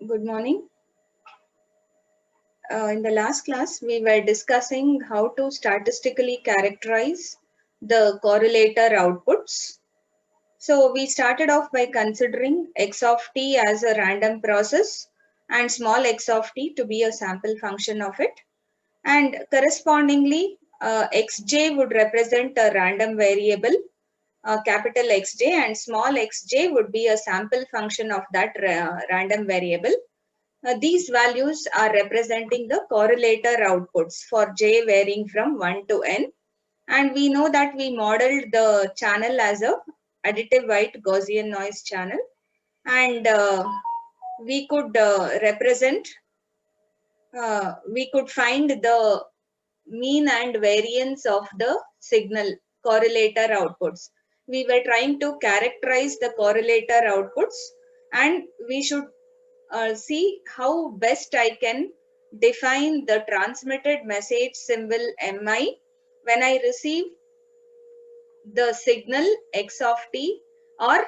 Good morning. In the last class, we were discussing how to statistically characterize the correlator outputs. So we started off by considering x of t as a random process and small x of t to be a sample function of it. And correspondingly, xj would represent a random variable, capital Xj, and small xj would be a sample function of that random variable. These values are representing the correlator outputs for j varying from 1 to n. And we know that we modeled the channel as a additive white Gaussian noise channel. And we could we could find the mean and variance of the signal correlator outputs. We were trying to characterize the correlator outputs, and we should see how best I can define the transmitted message symbol MI when I receive the signal x of t, or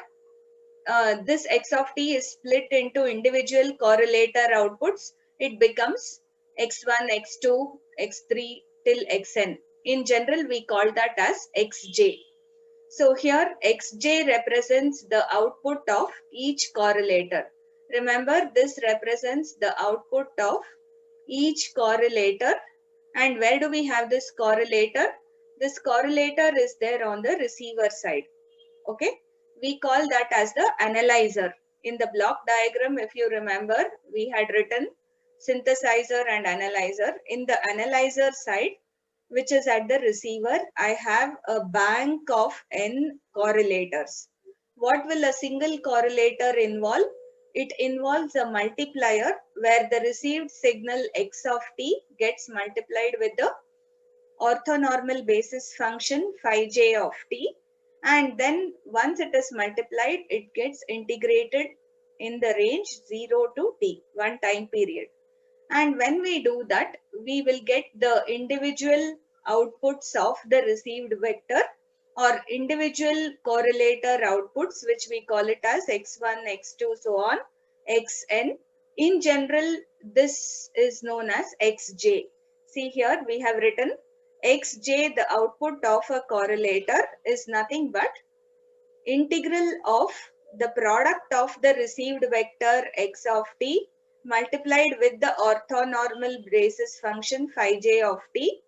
this x of t is split into individual correlator outputs. It becomes x1, x2, x3 till xn. In general, we call that as xj. So here xj represents the output of each correlator. Remember, this represents the output of each correlator. And where do we have this correlator? This correlator is there on the receiver side. Okay, we call that as the analyzer. In the block diagram, if you remember, we had written synthesizer and analyzer. In the analyzer side, which is at the receiver, I have a bank of n correlators. What will a single correlator involve? It involves a multiplier where the received signal x of t gets multiplied with the orthonormal basis function phi j of t, and then once it is multiplied, it gets integrated in the range 0 to t, one time period. And when we do that, we will get the individual outputs of the received vector, or individual correlator outputs, which we call it as x1, x2, so on, xn. In general, this is known as xj. See here, we have written xj, the output of a correlator, is nothing but integral of the product of the received vector x of t multiplied with the orthonormal basis function phi j of t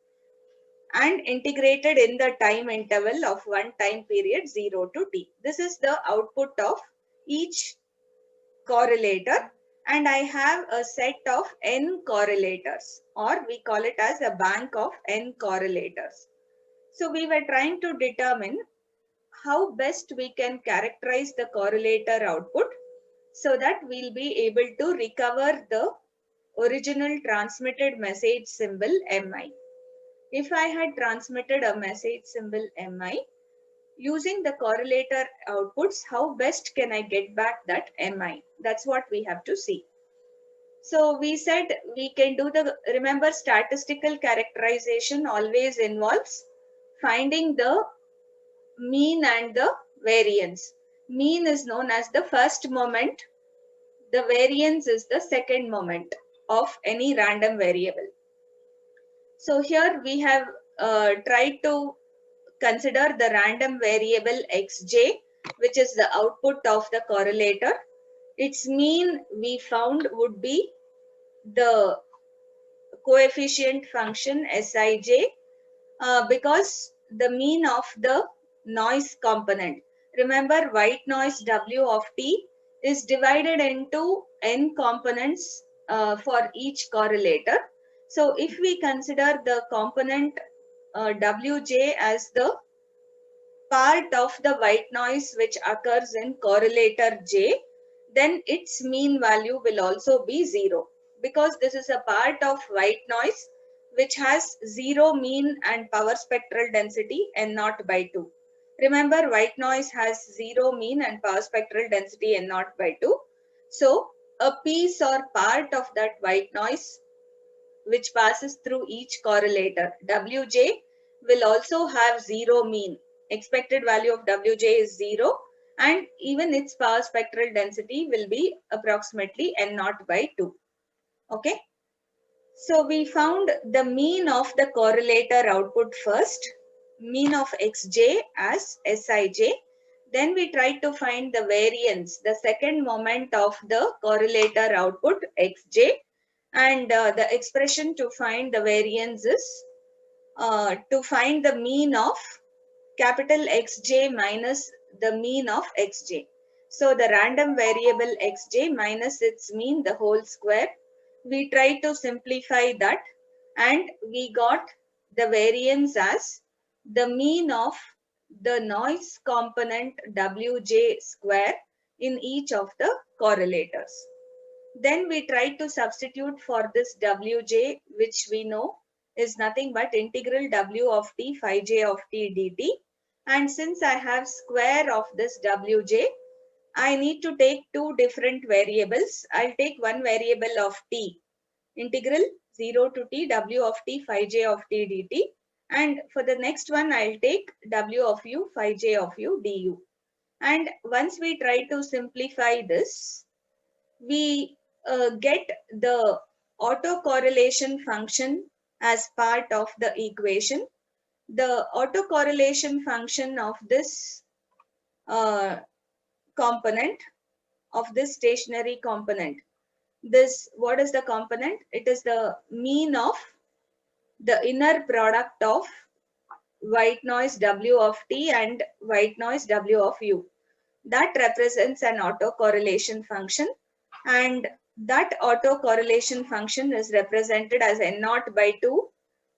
and integrated in the time interval of one time period 0 to t. This is the output of each correlator, and I have a set of n correlators, or we call it as a bank of n correlators. So we were trying to determine how best we can characterize the correlator output so that we'll be able to recover the original transmitted message symbol MI. If I had transmitted a message symbol MI using the correlator outputs, how best can I get back that MI? That's what we have to see. So we said we can do remember, statistical characterization always involves finding the mean and the variance. Mean is known as the first moment. The variance is the second moment of any random variable. So here we have tried to consider the random variable xj, which is the output of the correlator. Its mean we found would be the coefficient function Sij, because the mean of the noise component. Remember, white noise W of t is divided into n components for each correlator. So if we consider the component Wj as the part of the white noise which occurs in correlator j, then its mean value will also be 0, because this is a part of white noise which has 0 mean and power spectral density n naught by 2. Remember, white noise has 0 mean and power spectral density n naught by 2. So a piece or part of that white noise which passes through each correlator, Wj, will also have 0 mean. Expected value of Wj is 0, and even its power spectral density will be approximately N0 by 2. Okay. So we found the mean of the correlator output first, mean of Xj as Sij. Then we tried to find the variance, the second moment of the correlator output Xj, and the expression to find the variance is to find the mean of capital Xj minus the mean of Xj. So the random variable Xj minus its mean, the whole square. We tried to simplify that and we got the variance as the mean of the noise component Wj square in each of the correlators. Then we tried to substitute for this Wj, which we know is nothing but integral W of t phi j of t dt. And since I have square of this Wj, I need to take two different variables. I'll take one variable of t, integral 0 to t W of t phi j of t dt. And for the next one, I'll take W of u phi j of u du. And once we try to simplify this, we get the autocorrelation function as part of the equation. The autocorrelation function of this component, of this stationary component, this, what is the component? It is the mean of the inner product of white noise W of t and white noise W of u. That represents an autocorrelation function, and that autocorrelation function is represented as N0 by 2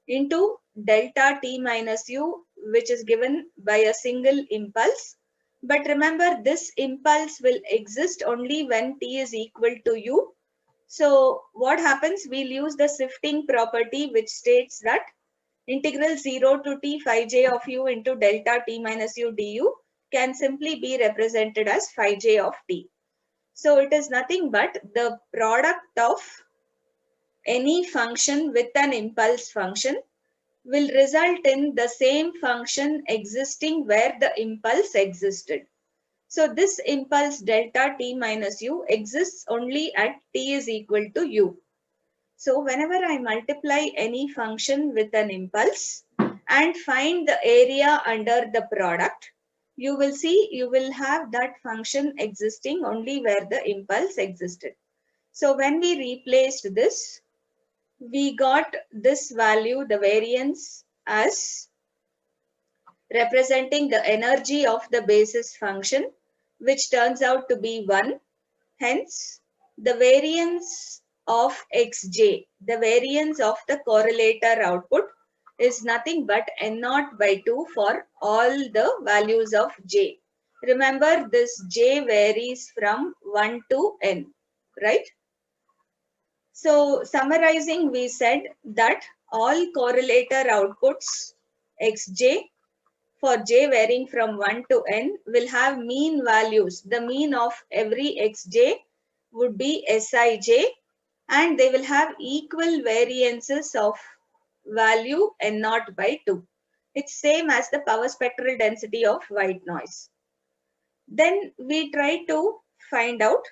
into delta t minus u, which is given by a single impulse. But remember, this impulse will exist only when t is equal to u. So what happens? We'll use the shifting property, which states that integral 0 to t phi j of u into delta t minus u du can simply be represented as phi j of t. So it is nothing but the product of any function with an impulse function will result in the same function existing where the impulse existed. So this impulse delta t minus u exists only at t is equal to u. So whenever I multiply any function with an impulse and find the area under the product, you will see you will have that function existing only where the impulse existed. So when we replaced this, we got this value, the variance, as representing the energy of the basis function, which turns out to be 1. Hence, the variance of Xj, the variance of the correlator output, is nothing but N0 by 2 for all the values of j. Remember, this j varies from 1 to n, right? So, summarizing, we said that all correlator outputs Xj for j varying from 1 to n will have mean values. The mean of every Xj would be Sij, and they will have equal variances of value N0 by 2. It's same as the power spectral density of white noise. Then we try to find out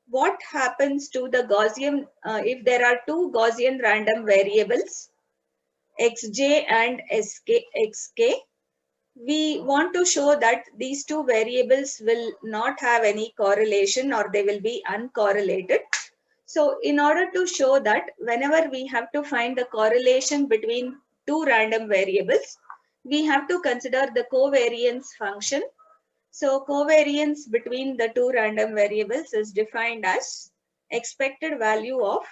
what happens to the Gaussian if there are two Gaussian random variables, Xj and Xk. We want to show that these two variables will not have any correlation, or they will be uncorrelated. So in order to show that, whenever we have to find the correlation between two random variables, we have to consider the covariance function. So covariance between the two random variables is defined as expected value of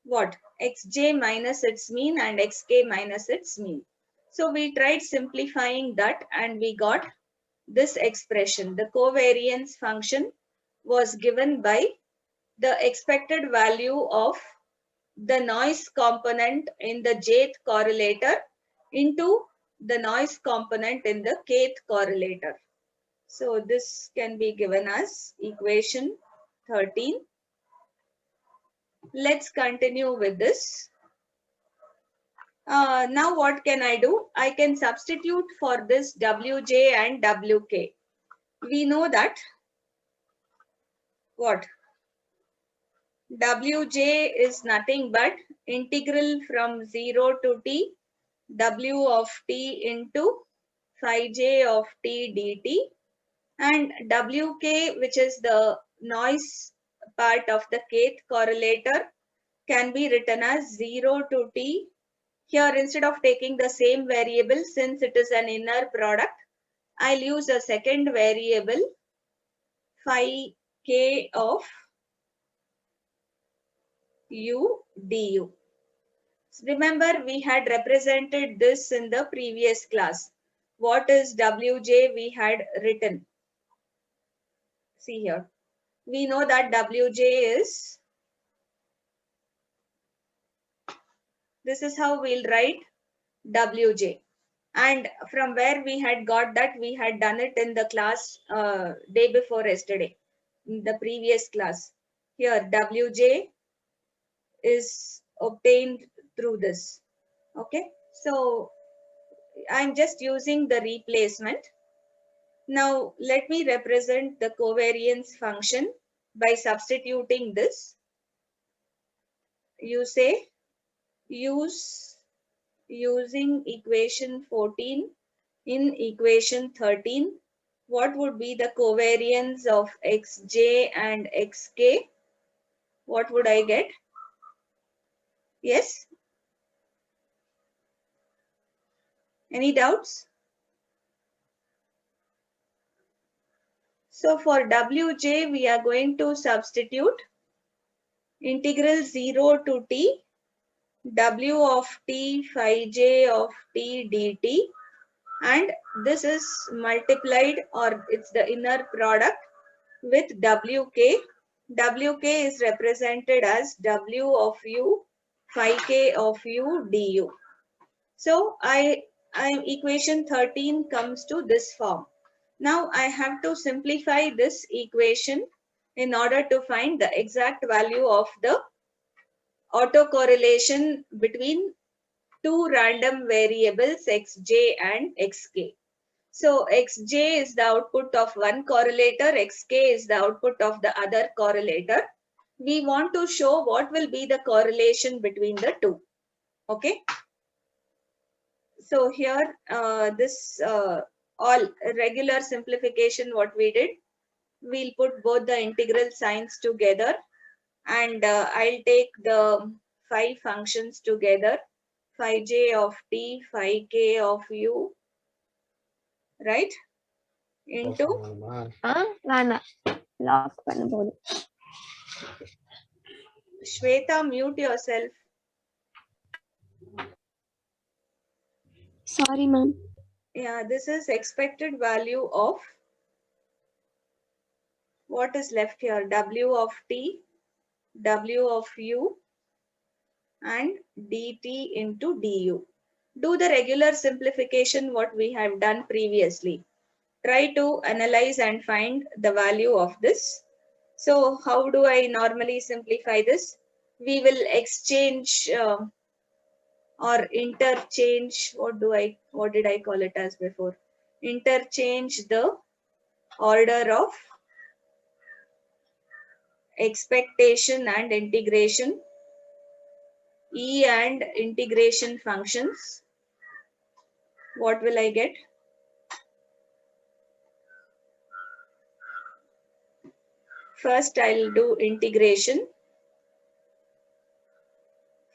what? Xj minus its mean and Xk minus its mean. So we tried simplifying that and we got this expression. The covariance function was given by the expected value of the noise component in the jth correlator into the noise component in the kth correlator. So this can be given as equation 13. Let's continue with this. Now what can I do? I can substitute for this Wj and Wk. we know that what? Wj is nothing but integral from 0 to t w of t into phi j of t dt, and wk, which is the noise part of the kth correlator, can be written as 0 to t. Here, instead of taking the same variable, since it is an inner product, I'll use a second variable, phi k of u du. Remember, we had represented this in the previous class. What is Wj we had written? See here. We know that Wj is, this is how we'll write Wj. And from where we had got that, we had done it in the class day before yesterday, in the previous class. Here, Wj is obtained through this. Okay, so I'm just using the replacement. Now let me represent the covariance function by substituting this. You say using equation 14 in equation 13, what would be the covariance of xj and xk? What would I get? Yes? Any doubts? So for Wj, we are going to substitute integral 0 to t w of t phi j of t dt, and this is multiplied, or it's the inner product, with wk. Wk is represented as w of u phi k of u du. So equation 13 comes to this form. Now I have to simplify this equation in order to find the exact value of the autocorrelation between two random variables xj and xk. So xj is the output of one correlator, xk is the output of the other correlator. We want to show what will be the correlation between the two. Okay. So here, all regular simplification, what we did, we'll put both the integral signs together, and I'll take the phi functions together, phi j of t, phi k of u, right? Into வேணாம் lock பண்ண போகுது. Shweta, mute yourself. Sorry, ma'am. Yeah, this is expected value of, what is left here? W of t, W of u, and dt into du. Do the regular simplification what we have done previously. Try to analyze and find the value of this. So how do I normally simplify this? We will exchange or interchange, what did I call it as before? Interchange the order of expectation and integration, E and integration functions. What will I get? First, I'll do integration.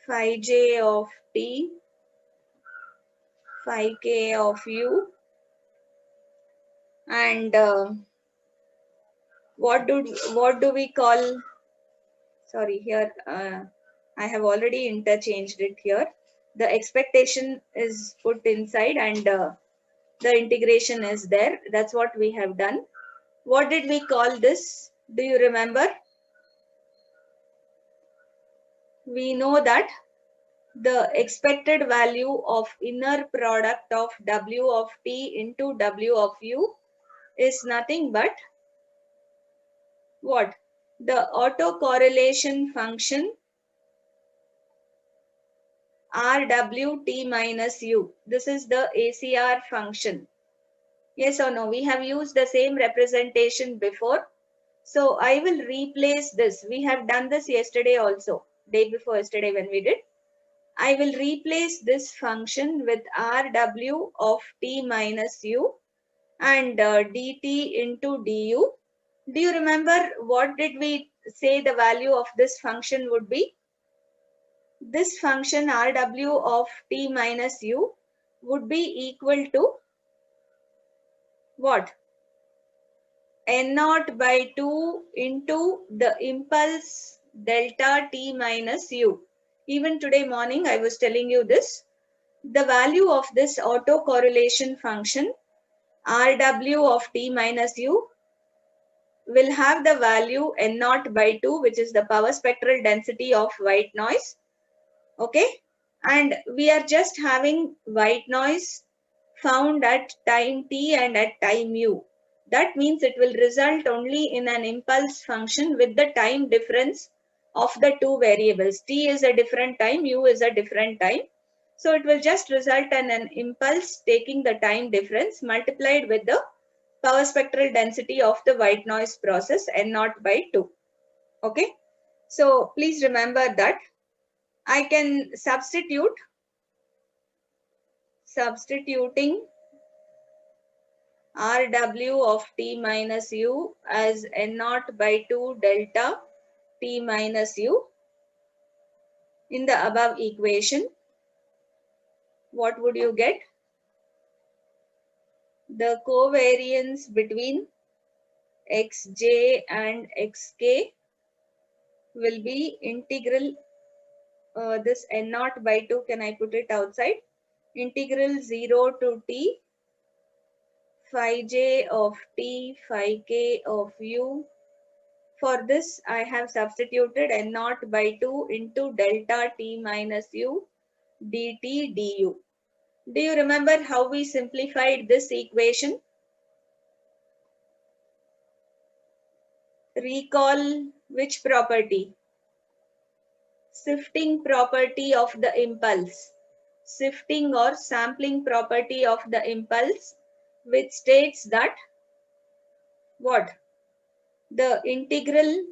Phi j of t, phi k of u, and what do we call? Sorry, here I have already interchanged it here. The expectation is put inside, and the integration is there. That's what we have done. What did we call this? Do you remember? We know that the expected value of inner product of w of t into w of u is nothing but what? The autocorrelation function rw t minus u. This is the ACR function. Yes or no? We have used the same representation before. So I will replace this. We have done this yesterday also, day before yesterday when we did. I will replace this function with Rw of t minus u and dt into du. Do you remember what did we say the value of this function would be? This function Rw of t minus u would be equal to what? N naught by 2 into the impulse delta t minus u. Even today morning I was telling you this. The value of this autocorrelation function Rw of t minus u will have the value N naught by 2, which is the power spectral density of white noise. Okay. And we are just having white noise found at time t and at time u. That means it will result only in an impulse function with the time difference of the two variables. T is a different time, u is a different time. So it will just result in an impulse taking the time difference multiplied with the power spectral density of the white noise process N naught by 2. Okay. So please remember that I can substituting Rw of t minus u as N naught by 2 delta t minus u in the above equation. What would you get? The covariance between xj and xk will be integral this N naught by 2, can I put it outside? Integral 0 to t phi j of t phi k of u. For this I have substituted N naught by 2 into delta t minus u dt du. Do you remember how we simplified this equation? Recall which property? Shifting property of the impulse. Shifting or sampling property of the impulse, which states that what? The integral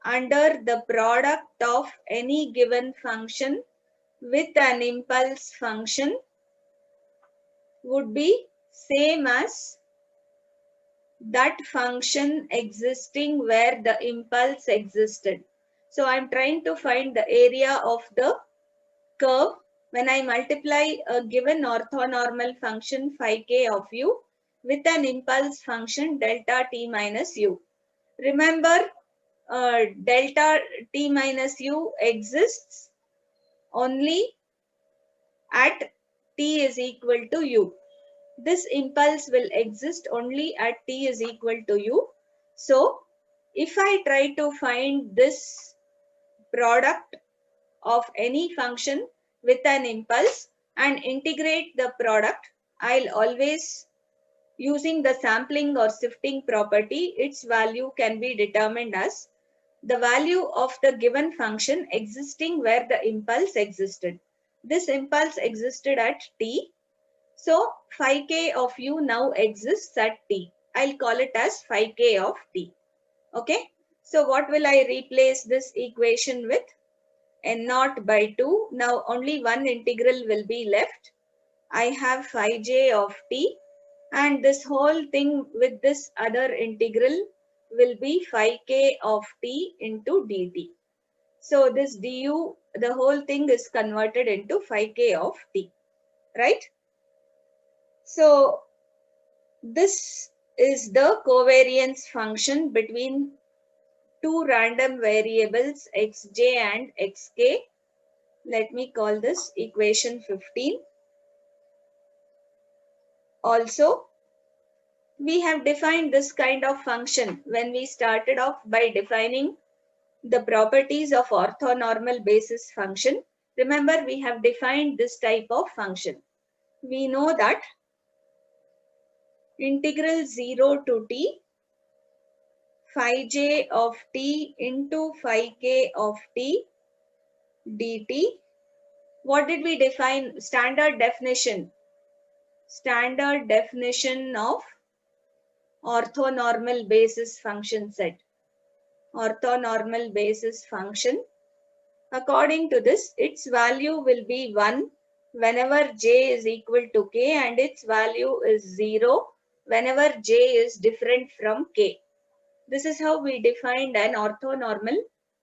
under the product of any given function with an impulse function would be same as that function existing where the impulse existed. So I'm trying to find the area of the curve when I multiply a given orthonormal function phi k of u with an impulse function delta t minus u. Remember, delta t minus u exists only at t is equal to u. This impulse will exist only at t is equal to u. So, if I try to find this product of any function with an impulse and integrate the product, I'll always, using the sampling or shifting property, its value can be determined as the value of the given function existing where the impulse existed. This impulse existed at t. So phi k of u now exists at t. I'll call it as phi k of t. Okay. So what will I replace this equation with? N naught by 2. Now only one integral will be left. I have phi j of t, and this whole thing with this other integral will be phi k of t into dt. So this du, the whole thing is converted into phi k of t, right? So this is the covariance function between two random variables xj and xk. Let me call this equation 15. Also, we have defined this kind of function when we started off by defining the properties of orthonormal basis function. Remember, we have defined this type of function. We know that integral 0 to t phi j of t into phi k of t dt. What did we define? Standard definition. standard definition of orthonormal basis function set. Orthonormal basis function. According to this, its value will be 1 whenever j is equal to k, and its value is 0 whenever j is different from k. This is how we defined an orthonormal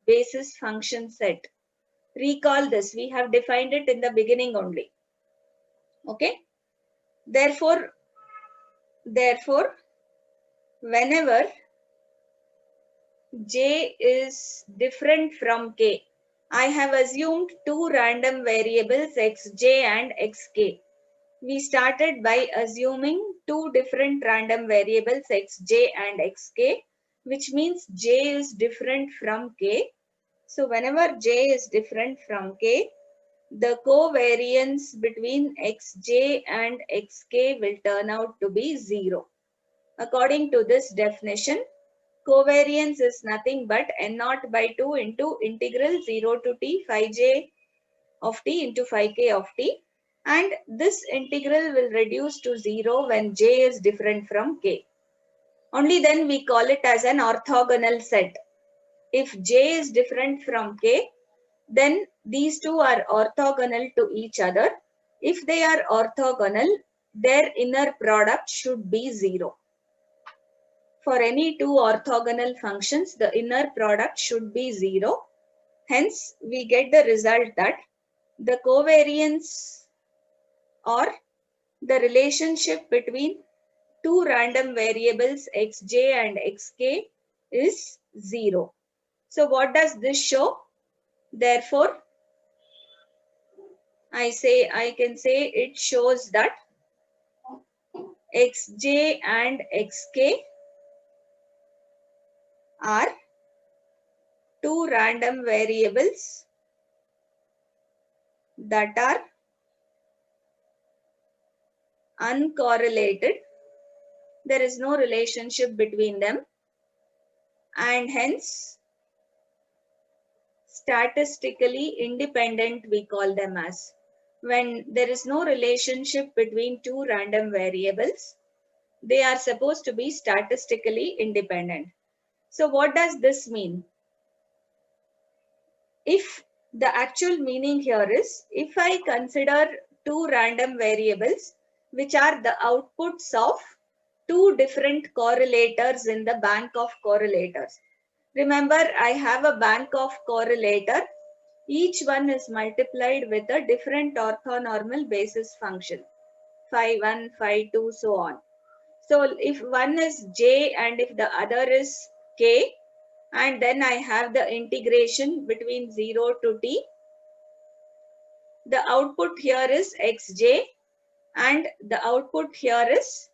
basis function set. Recall this, we have defined it in the beginning only. Okay. Therefore, whenever j is different from k, I have assumed two random variables xj and xk. We started by assuming two different random variables xj and xk, which means j is different from k. So whenever j is different from k, the covariance between xj and xk will turn out to be 0. According to this definition, covariance is nothing but n0 by 2 into integral 0 to t phi j of t into phi k of t, and this integral will reduce to 0 when j is different from k. Only then we call it as an orthogonal set. If j is different from k, then these two are orthogonal to each other. If they are orthogonal, their inner product should be 0. For any two orthogonal functions, the inner product should be 0. Hence, we get the result that the covariance or the relationship between two random variables xj and xk is 0. So what does this show? Therefore, I can say it shows that xj and xk are two random variables that are uncorrelated. There is no relationship between them, and hence statistically independent we call them as. When there is no relationship between two random variables, they are supposed to be statistically independent. So what does this mean? If the actual meaning here is, if I consider two random variables which are the outputs of two different correlators in the bank of correlators. Remember, I have a bank of correlator. Each one is multiplied with a different orthonormal basis function. Phi 1, phi 2, so on. So if one is j and if the other is k, and then I have the integration between 0 to t, the output here is xj and the output here is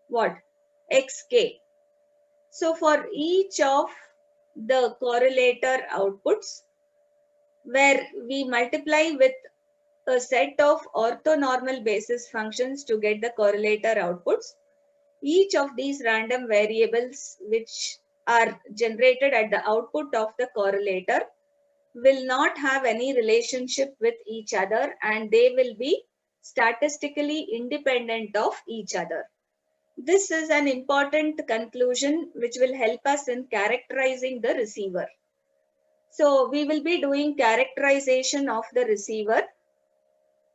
what? Xk. So for each of the correlator outputs, where we multiply with a set of orthonormal basis functions to get the correlator outputs, each of these random variables which are generated at the output of the correlator will not have any relationship with each other, and they will be statistically independent of each other. This is an important conclusion which will help us in characterizing the receiver. So we will be doing characterization of the receiver.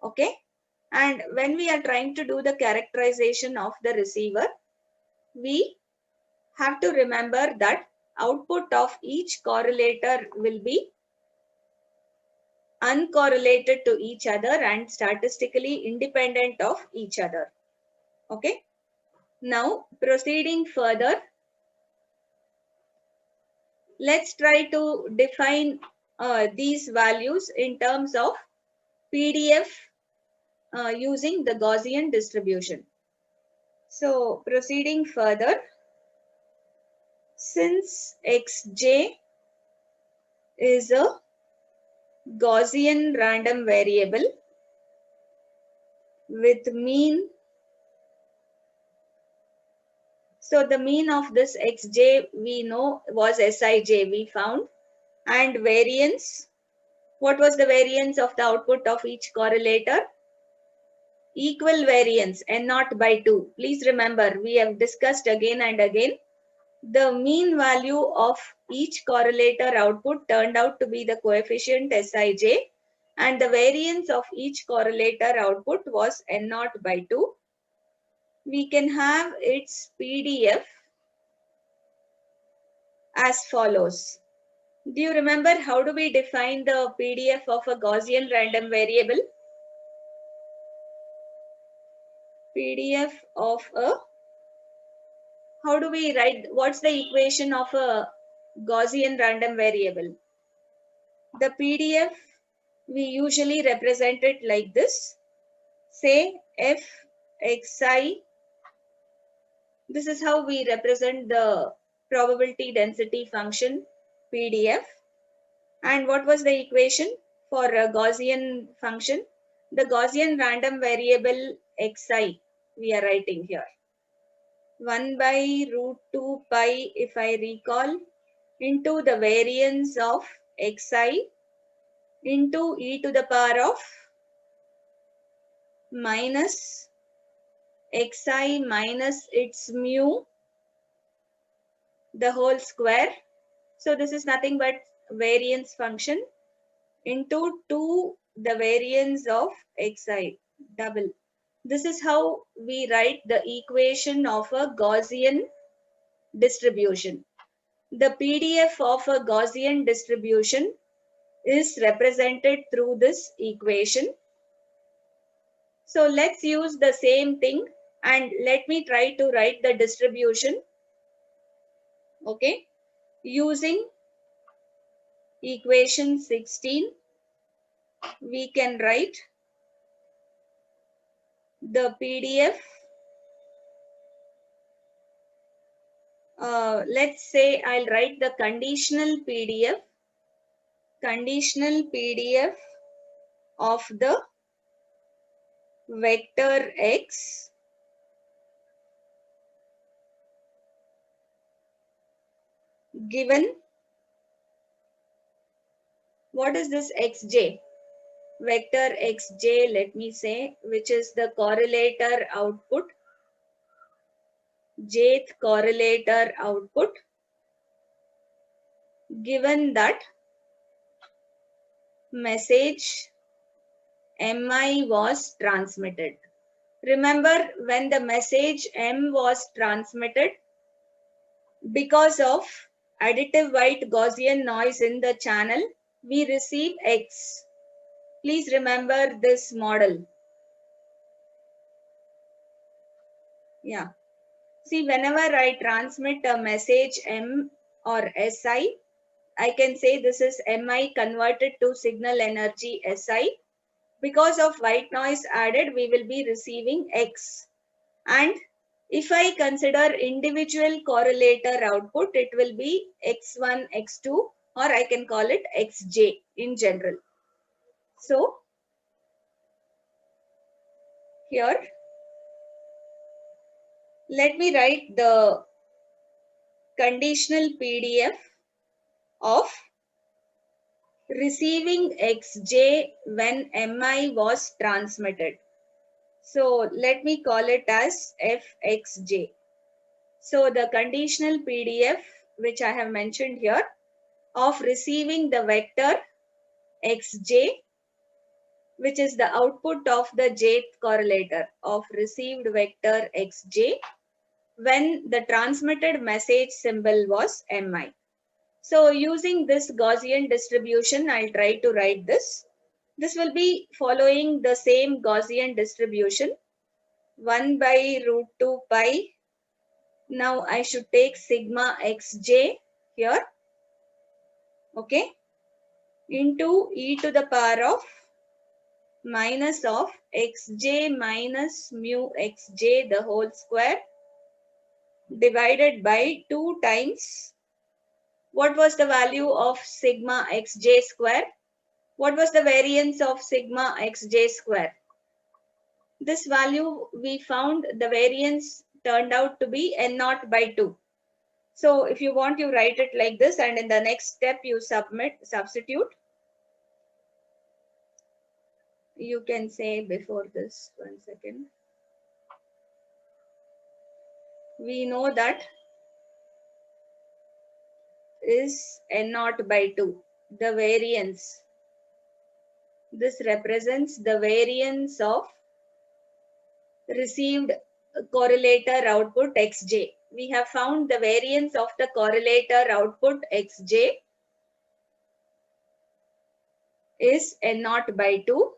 Okay. And when we are trying to do the characterization of the receiver, we have to remember that output of each correlator will be uncorrelated to each other and statistically independent of each other. Okay. Now proceeding further, let's try to define these values in terms of PDF using the Gaussian distribution. So proceeding further, since xj is a Gaussian random variable with mean, so the mean of this xj we know was Sij we found, and variance, what was the variance of the output of each correlator? equal variance n naught by 2. Please remember, we have discussed again and again. The mean value of each correlator output turned out to be the coefficient Sij, and the variance of each correlator output was n naught by 2. We can have its PDF as follows. Do you remember how do we define the PDF of a Gaussian random variable? PDF of a, how do we write, what's the equation of a Gaussian random variable? The PDF, we usually represent it like this. Say fxi, this is how we represent the probability density function PDF. And what was the equation for a Gaussian function? The Gaussian random variable xi we are writing here. 1 by root 2 pi, if I recall, into the variance of xi into e to the power of minus xi minus its mu, the whole square. So this is nothing but variance function into 2 the variance of xi double. This is how we write the equation of a Gaussian distribution. The PDF of a Gaussian distribution is represented through this equation. So let's use the same thing and let me try to write the distribution. Okay, using equation 16, we can write the PDF. Let's say I'll write the conditional PDF of the vector x given, what is this xj? Vector xj, let me say, which is the correlator output, jth correlator output, given that message mi was transmitted. Remember, when the message m was transmitted, because of additive white Gaussian noise in the channel, we receive x. Please remember this model. Yeah. See, whenever I transmit a message m or si, I can say this is mi converted to signal energy si. Because of white noise added, we will be receiving x. And if I consider individual correlator output, it will be x1, x2, or I can call it xj in general. So here, let me write the conditional PDF of receiving xj when mi was transmitted. So let me call it as fxj. So the conditional PDF, which I have mentioned here, of receiving the vector xj, which is the output of the jth correlator of received vector xj when the transmitted message symbol was mi. So using this Gaussian distribution, I'll try to write this. This will be following the same Gaussian distribution, 1 by root 2 pi. Now I should take sigma xj here, okay, into e to the power of minus of xj minus mu xj the whole square divided by 2 times, what was the value of sigma xj square? What was the variance of sigma xj square? This value we found, the variance turned out to be n naught by 2. So if you want, you write it like this, and in the next step you substitute. you can say before this, 1 second. We know that is n naught by 2, the variance. This represents the variance of received correlator output xj. We have found the variance of the correlator output xj is n naught by 2.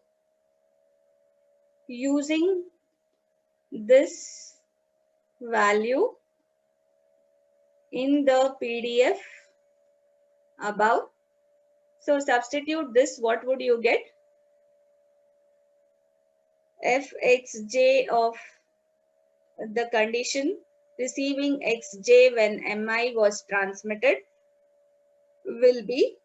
Using this value in the PDF above. So substitute this, what would you get? Fxj of the condition receiving xj when mi was transmitted will be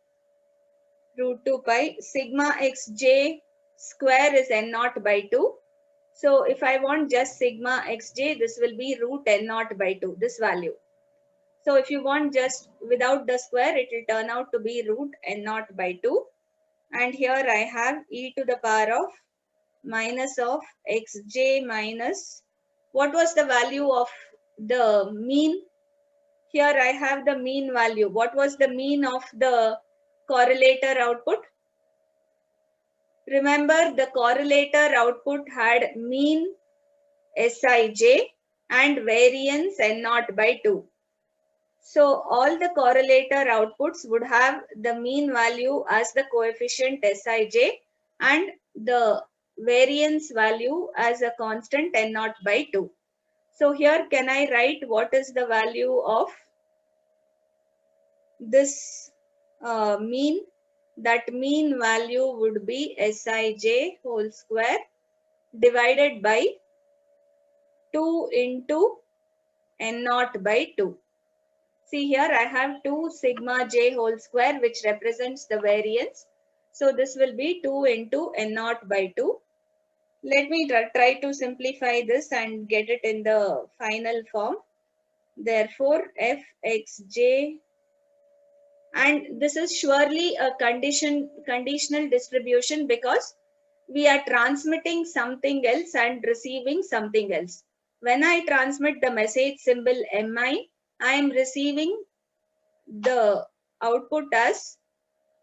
root 2 pi. Sigma xj square is n naught by 2. So if I want just sigma xj, this will be root n naught by 2, this value. So if you want just without the square, it will turn out to be root n naught by 2. And here I have e to the power of minus of xj minus, what was the value of the mean? Here I have the mean value. What was the mean of the correlator output? Remember, the correlator output had mean Sij and variance n naught by 2. So all the correlator outputs would have the mean value as the coefficient Sij and the variance value as a constant n naught by 2. So here can I write what is the value of this mean? That mean value would be Sij whole square divided by 2 into n naught by 2. See here I have 2 sigma j whole square which represents the variance. So this will be 2 into n naught by 2. Let me try to simplify this and get it in the final form. Therefore fxj, and this is surely a conditional distribution because we are transmitting something else and receiving something else. When I transmit the message symbol mi, I am receiving the output as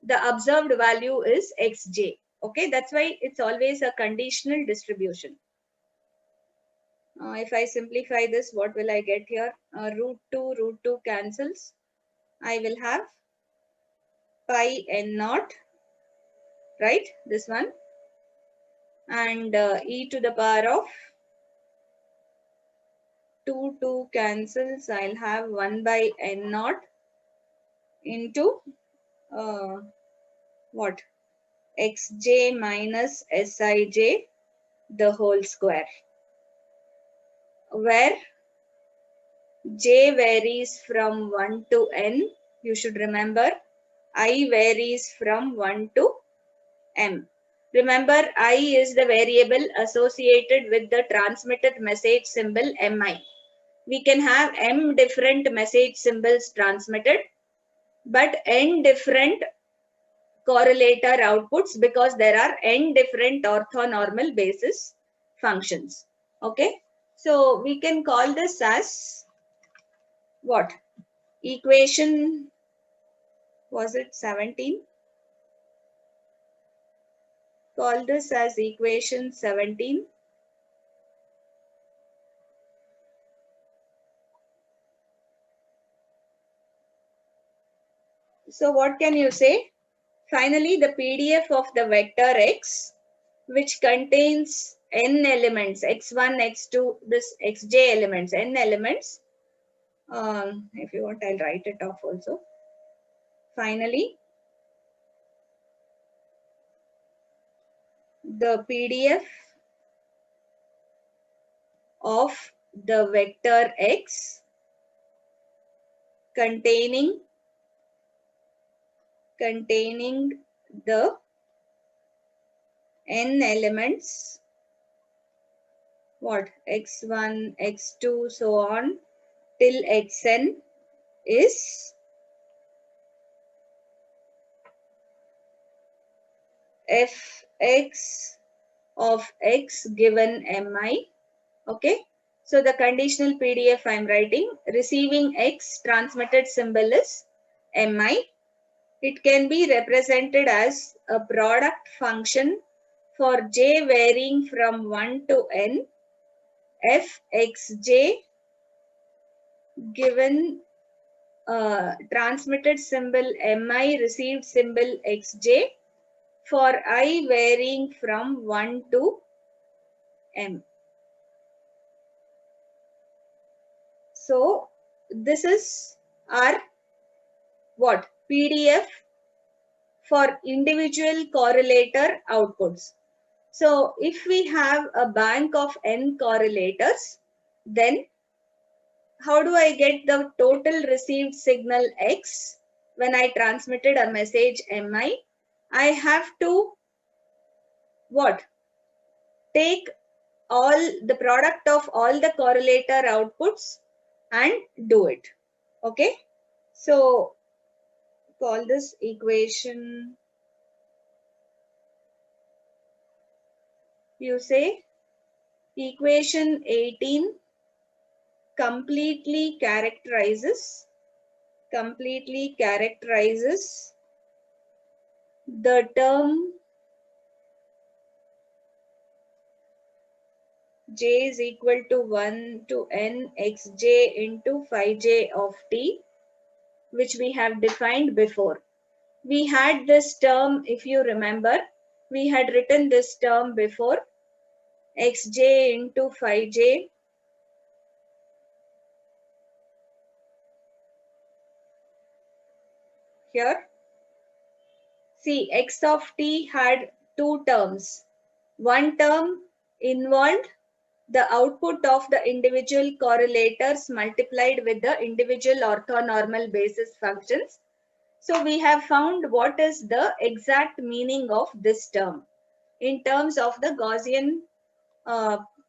the observed value is xj. Okay, that's why it's always a conditional distribution. If I simplify this, what will I get here? Root 2 cancels. I will have pi n naught, right? This one. And e to the power of 2 cancels. I'll have 1 by n naught into what? Xj minus Sij the whole square, where j varies from 1 to n. You should remember I varies from 1 to m. Remember, I is the variable associated with the transmitted message symbol mi. We can have m different message symbols transmitted, but n different correlator outputs because there are n different orthonormal basis functions. Okay, so we can call this as what? Equation, was it 17? Call this as equation 17. So what can you say? Finally, the PDF of the vector x, which contains n elements, x1, x2, this xj elements, n elements. If you want, I'll write it off also. Finally, the PDF of the vector x containing the n elements, what, x1, x2, so on till xn, is fx of x given mi. Okay. So the conditional PDF I'm writing, receiving x transmitted symbol is mi. It can be represented as a product function for j varying from 1 to n, fxj given transmitted symbol mi, received symbol xj for I varying from 1 to m. So this is our what? PDF for individual correlator outputs. So if we have a bank of n correlators, then how do I get the total received signal x when I transmitted a message mi? I have to what? Take all the product of all the correlator outputs and do it. Okay. So call this equation, you say equation 18 completely characterizes the term j is equal to 1 to n xj into phi j of t, which we have defined before. We had this term, if you remember, we had written this term before, xj into phi j here. See, x of t had two terms. One term involved the output of the individual correlators multiplied with the individual orthonormal basis functions. So we have found what is the exact meaning of this term. In terms of the Gaussian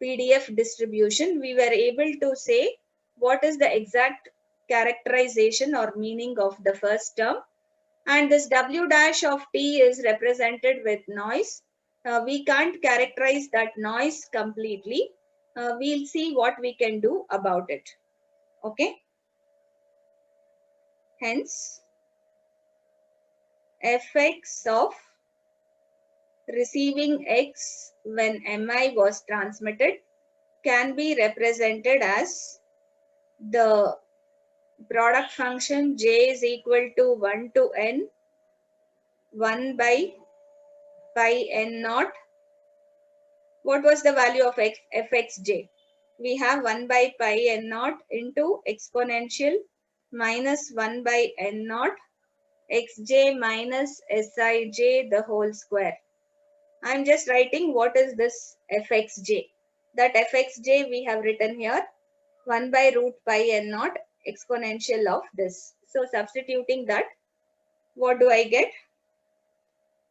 PDF distribution, we were able to say what is the exact characterization or meaning of the first term. And this W dash of t is represented with noise. We can't characterize that noise completely. We'll see what we can do about it. Okay. Hence, fx of receiving x when mi was transmitted can be represented as the product function j is equal to 1 to n 1 by pi n naught. What was the value of fxj? We have 1 by pi n naught into exponential minus 1 by n naught xj minus sij the whole square. I'm just writing what is this fxj. That fxj we have written here 1 by root pi n naught exponential of this. So substituting that, what do I get?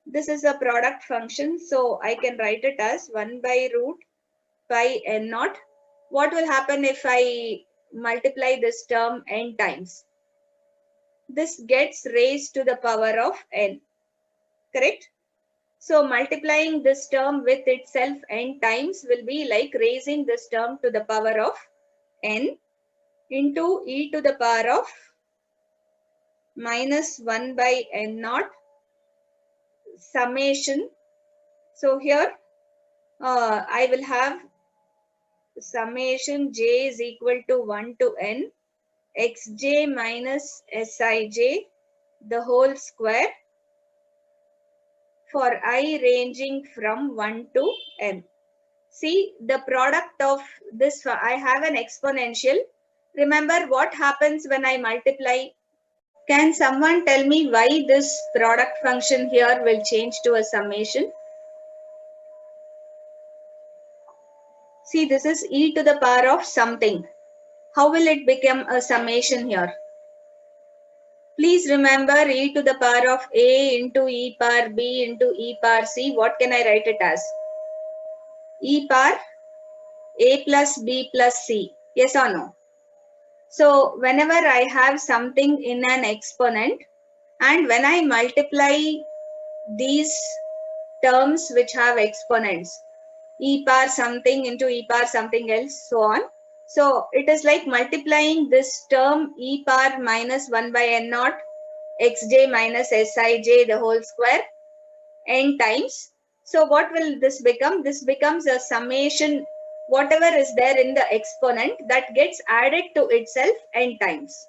This is a product function, so I can write it as 1 by root pi n naught. What will happen if I multiply this term n times? This gets raised to the power of n, correct? So multiplying this term with itself n times will be like raising this term to the power of n into e to the power of minus 1 by n naught summation. So here I will have summation j is equal to 1 to n xj minus sij the whole square for I ranging from 1 to n. See the product of this, I have an exponential. Remember what happens when I multiply? Can someone tell me why this product function here will change to a summation? See, this is e to the power of something. How will it become a summation here? Please remember e to the power of a into e power b into e power c. What can I write it as? E power a plus b plus c. Yes or no? So whenever I have something in an exponent and when I multiply these terms which have exponents, e power something into e power something else, so on. So it is like multiplying this term e power minus 1 by n naught xj minus sij the whole square n times. So what will this become? This becomes a summation, whatever is there in the exponent that gets added to itself n times.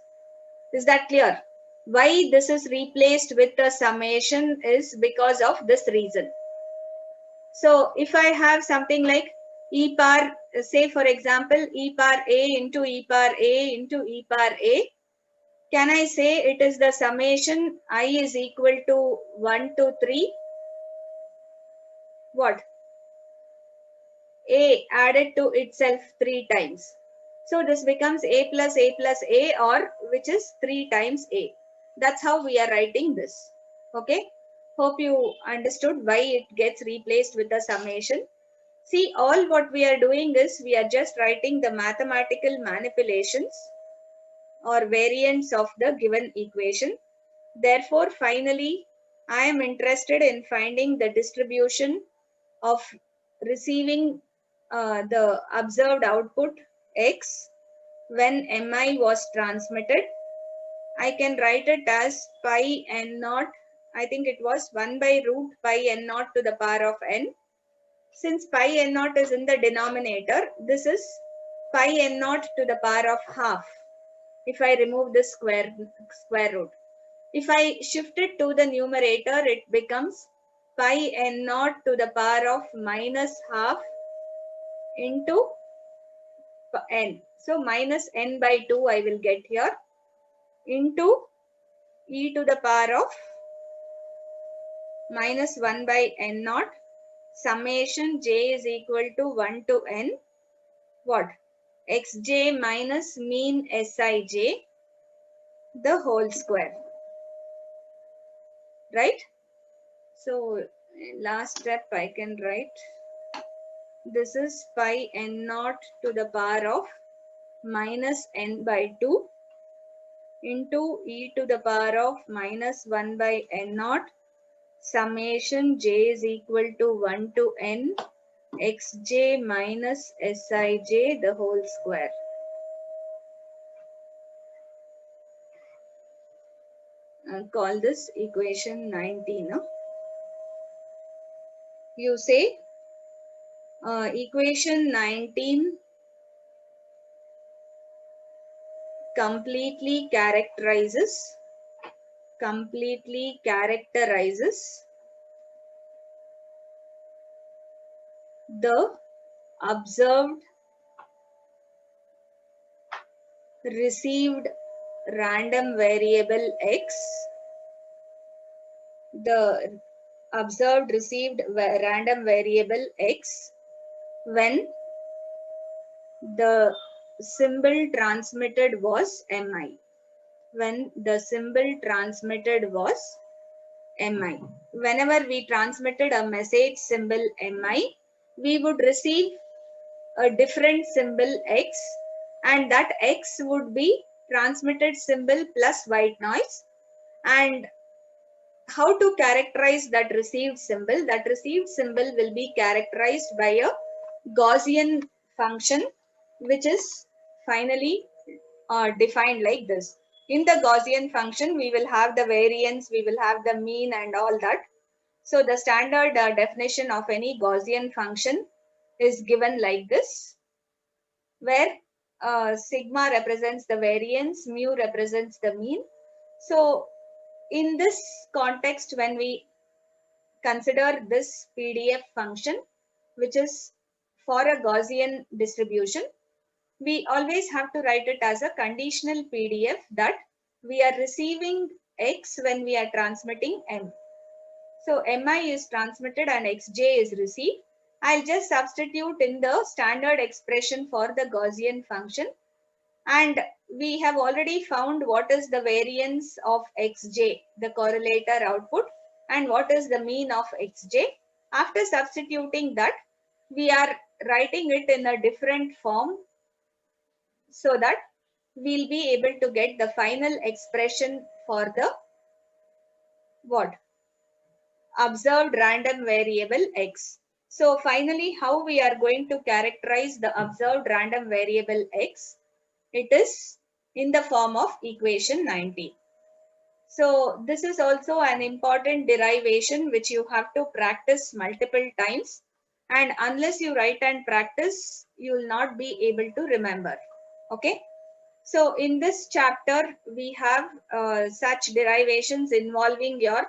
Is that clear? Why this is replaced with a summation is because of this reason. So if I have something like e power, say for example, e power a into e power a into e power a, can I say it is the summation I is equal to 1 to 3? What? A added to itself 3 times. So this becomes a plus a, or which is 3 times a. That's how we are writing this. Okay. Hope you understood why it gets replaced with the summation. See, all what we are doing is we are just writing the mathematical manipulations or variants of the given equation. Therefore, finally, I am interested in finding the distribution of receiving the observed output x when mi was transmitted. I can write it as pi n naught. I think it was 1 by root pi n naught to the power of n. Since pi n naught is in the denominator, this is pi n naught to the power of half. If I remove this square root. If I shift it to the numerator, it becomes pi n naught to the power of minus half into n. So minus n by 2 I will get here into e to the power of minus 1 by n naught summation j is equal to 1 to n what? Xj minus mean Sij the whole square. Right? So last step I can write. This is pi n naught to the power of minus n by 2 into e to the power of minus 1 by n naught summation j is equal to 1 to n xj minus Sij the whole square. I'll call this equation 19. No? You say equation 19 completely characterizes the observed received random variable x, the observed received random variable x when the symbol transmitted was mi. When the symbol transmitted was mi. Whenever we transmitted a message symbol mi, we would receive a different symbol x, and that x would be transmitted symbol plus white noise. And how to characterize that received symbol? That received symbol will be characterized by a Gaussian function, which is finally defined like this. In the Gaussian function, we will have the variance, we will have the mean and all that. So the standard definition of any Gaussian function is given like this, where sigma represents the variance, mu represents the mean. So in this context, when we consider this PDF function, which is for a Gaussian distribution, we always have to write it as a conditional PDF that we are receiving x when we are transmitting m. So mi is transmitted and xj is received. I'll just substitute in the standard expression for the Gaussian function. And we have already found what is the variance of xj, the correlator output, and what is the mean of xj. After substituting that, we are writing it in a different form so that we'll be able to get the final expression for the what? Observed random variable x. So finally, how we are going to characterize the observed random variable x? It is in the form of equation 90. So this is also an important derivation which you have to practice multiple times, and unless you write and practice, you will not be able to remember. Okay. So in this chapter, we have such derivations involving your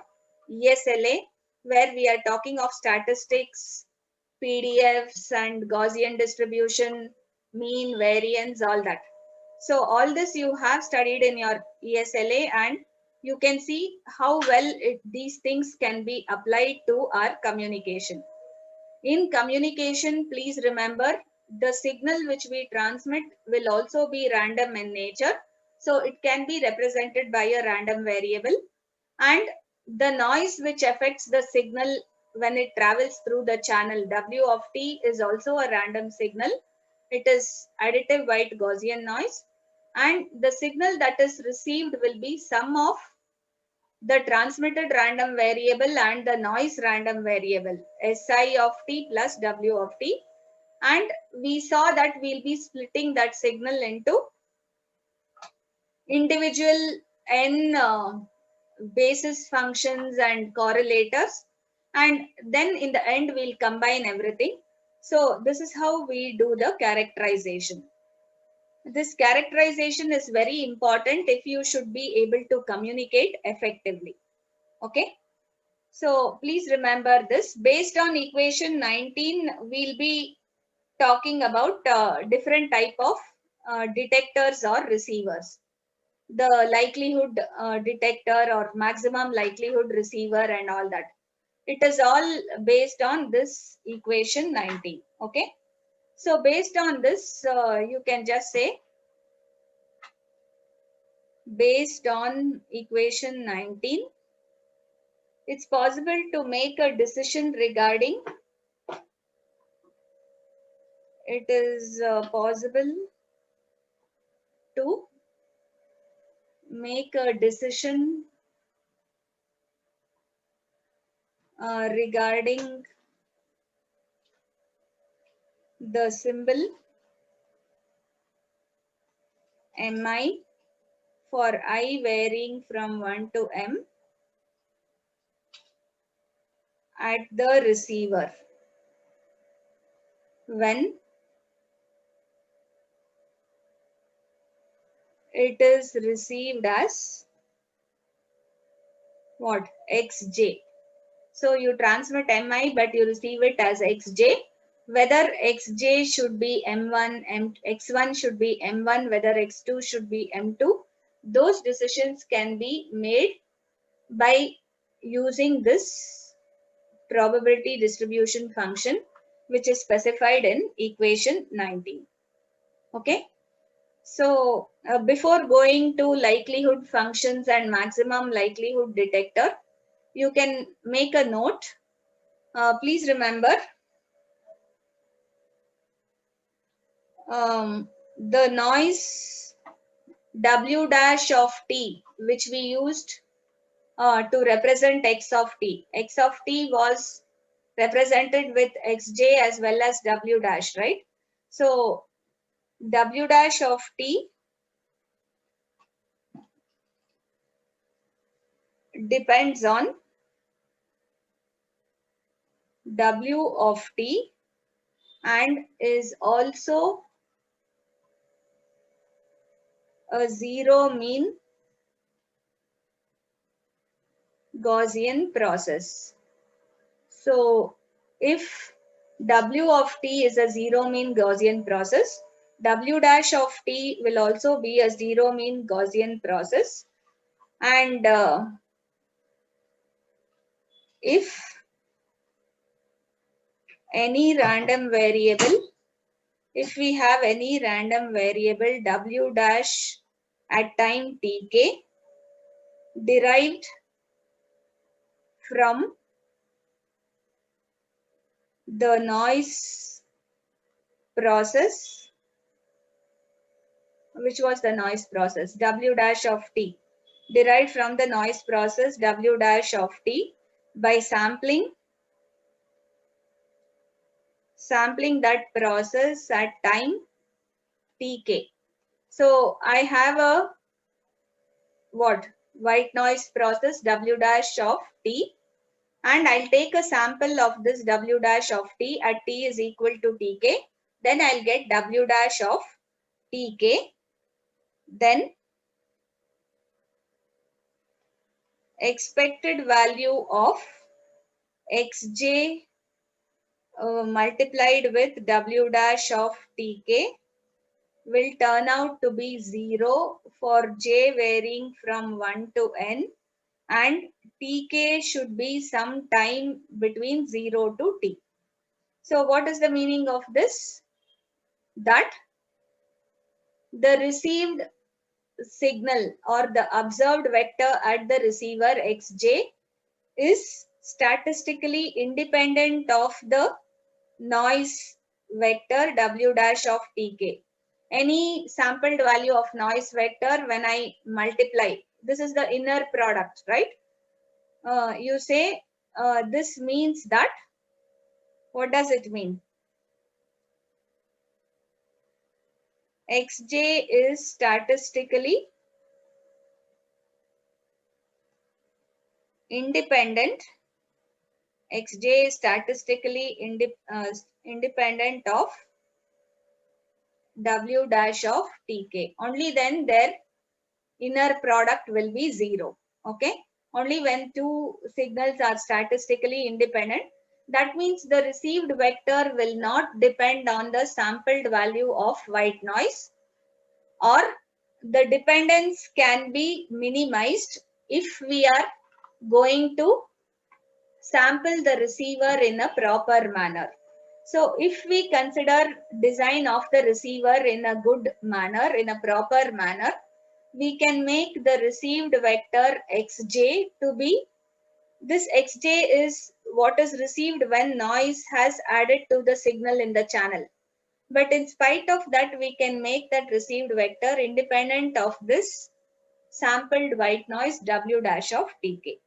ESLA, where we are talking of statistics, PDFs and Gaussian distribution, mean, variance, all that. So all this you have studied in your ESLA, and you can see how well these things can be applied to our communication. In communication, please remember the signal which we transmit will also be random in nature. So it can be represented by a random variable, and the noise which affects the signal when it travels through the channel W of t is also a random signal. It is additive white Gaussian noise, and the signal that is received will be sum of the transmitted random variable and the noise random variable Si of t plus W of t. And we saw that we'll be splitting that signal into individual n basis functions and correlators, and then in the end we'll combine everything. So this is how we do the characterization. This characterization is very important if you should be able to communicate effectively. Okay. So please remember this. Based on equation 19, we'll be talking about different type of detectors or receivers. The likelihood detector or maximum likelihood receiver and all that. It is all based on this equation 19. Okay. So based on this, you can just say, based on equation 19, it's possible to make a decision regarding, it is possible to make a decision regarding the symbol mi for I varying from 1 to m at the receiver when it is received as what? Xj. So you transmit mi, but you receive it as xj. Whether xj should be m1, x1 should be m1, whether x2 should be m2, those decisions can be made by using this probability distribution function, which is specified in equation 19. Okay. So before going to likelihood functions and maximum likelihood detector, you can make a note. Please remember the noise W dash of t, which we used to represent x of t. X of t was represented with xj as well as W dash, right? So W dash of t depends on W of t and is also a zero mean Gaussian process. So if W of t is a zero mean Gaussian process, W dash of t will also be a zero mean Gaussian process. And if any random variable, if we have any random variable W dash at time tk derived from the noise process, which was the noise process, W dash of t, derived from the noise process W dash of t by sampling sampling that process at time tk. So I have a white noise process w dash of t, and I'll take a sample of this w dash of t at t is equal to tk. Then I'll get w dash of tk. Then expected value of xj multiplied with w dash of tk will turn out to be 0 for j varying from 1 to n, and tk should be some time between 0 to t. So what is the meaning of this? That the received signal or the observed vector at the receiver xj is statistically independent of the noise vector w dash of tk. Any sampled value of noise vector, when I multiply, this is the inner product, right? You say this means that, what does it mean? xj is statistically independent. xj is statistically independent of w dash of tk. Only then their inner product will be 0. Okay. Only when two signals are statistically independent, that means the received vector will not depend on the sampled value of white noise, or the dependence can be minimized if we are going to sample the receiver in a proper manner. So if we consider design of the receiver in a good manner, in a proper manner, we can make the received vector xj to be, this xj is what is received when noise has added to the signal in the channel. But in spite of that, we can make that received vector independent of this sampled white noise w dash of tk.